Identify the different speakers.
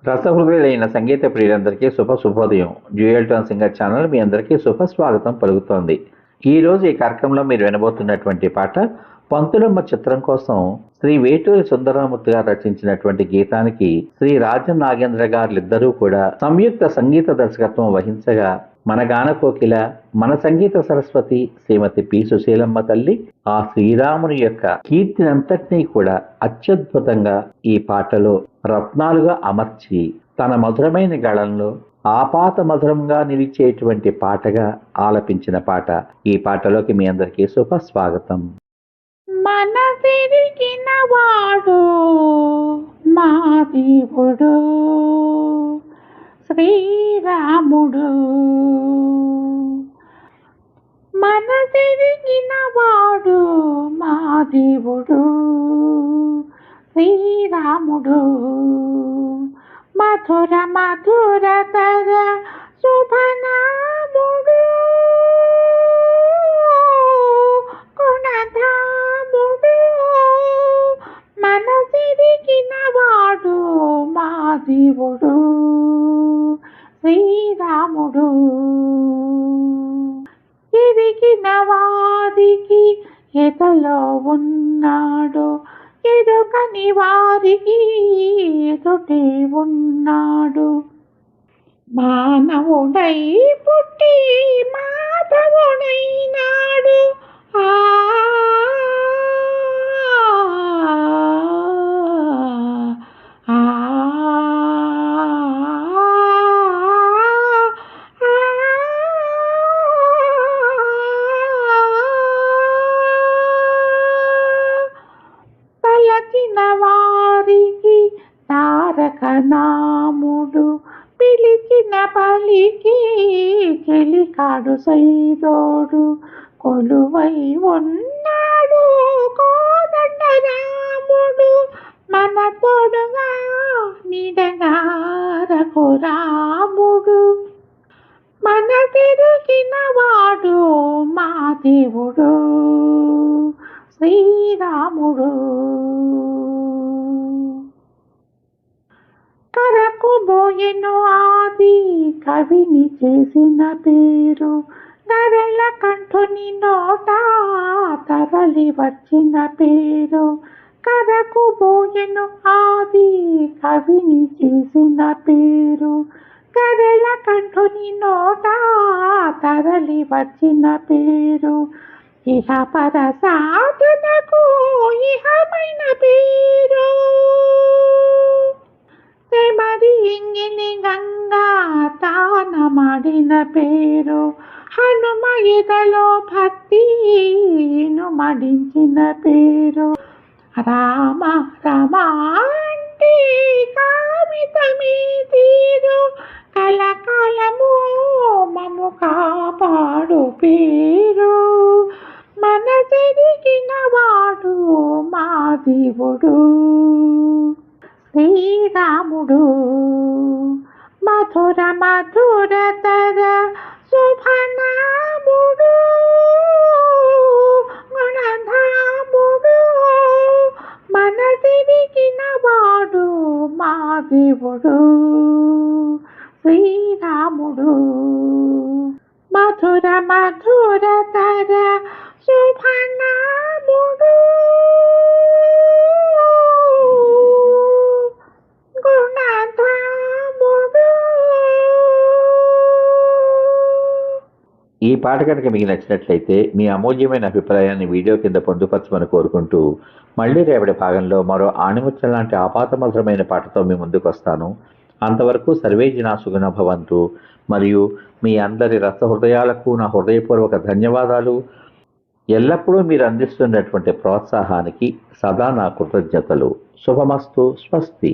Speaker 1: రసహృదయులైన సంగీత ప్రియులందరికీ శుభోదయం. Dual tone singer channel మీ అందరికీ స్వాగతం పలుకుతోంది. ఈరోజు ఈ కార్యక్రమంలో మీరు వినబోతున్నటువంటి పాట పంతులమ్మ చిత్రం కోసం శ్రీ వేటూరి సుందరరామూర్తి గారు రచించినటువంటి గీతానికి శ్రీ రాజన్ నాగేంద్ర గారులిద్దరూ కూడా సంయుక్త సంగీత దర్శకత్వం వహించగా మన గాన కోకిల, మన సంగీత సరస్వతి శ్రీమతి పి సుశీలమ్మ తల్లి ఆ శ్రీరాముని యొక్క కీర్తినంతటినీ కూడా అత్యద్భుతంగా ఈ పాటలో రత్నాలుగా అమర్చి తన మధురమైన గళంలో ఆపాత మధురంగా నిలిచేటువంటి పాటగా ఆలపించిన పాట. ఈ పాటలోకి మీ అందరికీ స్వాగతం.
Speaker 2: మన తిరిగిన వాడు మా దేవుడు శ్రీరాముడు, మన తిరిగిన వాడు మా దేవుడు శ్రీరాముడు, మధుర మధుర తర శుభనాముడు, గుణధాముడు, మన తిరిగిన వాడు మా దేవుడు శ్రీరాముడు. ఎరిగిన వారికి ఎదలో ఉన్నాడు, ఎరుకని వారికి ఎదుటే ఉన్నాడు, మానవుడై పుట్టి మాధవుడైనాడు. పలకిన వారికి తారక నాముడు, పిలిచిన పలికి చెలికాడు సైదోడు, కొలువై ఉన్నాడు కోదండ రాముడు, మన తోడుగా నిడగా రఘురాముడు, మన తిరిగిన వాడు మా దేవుడు శ్రీరాముడు. కరకు బోయెను ఆది కవిని చేసిన పేరు, గరళ కంఠుని నోట తరలి వచ్చిన పేరు, కరకు బోయెను ఆది కవిని చేసిన పేరు, గరళ కంఠుని నోట తరలి వచ్చిన పేరు, ఇహ పర సాధనకు ఇహమైన పేరు, మరి ఇంగిని గంగా తాన ಮಾಡಿನ పేరు, హనుమ ఎదలో భక్తిను మడించిన పేరు, రామ రామ అంటే కామితమీ తీరు, కలకాలము మము కాపాడు పేరు, మన తిరిగిన వాడు మా దేవుడు శ్రీరాముడు, మధుర మధుర తర శుభనాముడు, గుణధాముడు, మన తిరిగిన వాడు మా దేవుడు శ్రీరాముడు, మధుర మధుర తర శుభనాముడు, గుణధాముడు.
Speaker 1: ఈ పాట కనుక మీకు నచ్చినట్లయితే మీ అమూల్యమైన అభిప్రాయాన్ని వీడియో కింద పొందుపరచమని కోరుకుంటూ మళ్ళీ రేపటి భాగంలో మరో ఆణిముత్యం లాంటి ఆపాతమధురమైన పాటతో మీ ముందుకు వస్తాను. అంతవరకు సర్వే జనా సుగుణ భవంతు. మరియు మీ అందరి రసహృదయాలకు నా హృదయపూర్వక ధన్యవాదాలు. ఎల్లప్పుడూ మీరు అందిస్తున్నటువంటి ప్రోత్సాహానికి సదా నా కృతజ్ఞతలు. శుభమస్తు. స్వస్తి.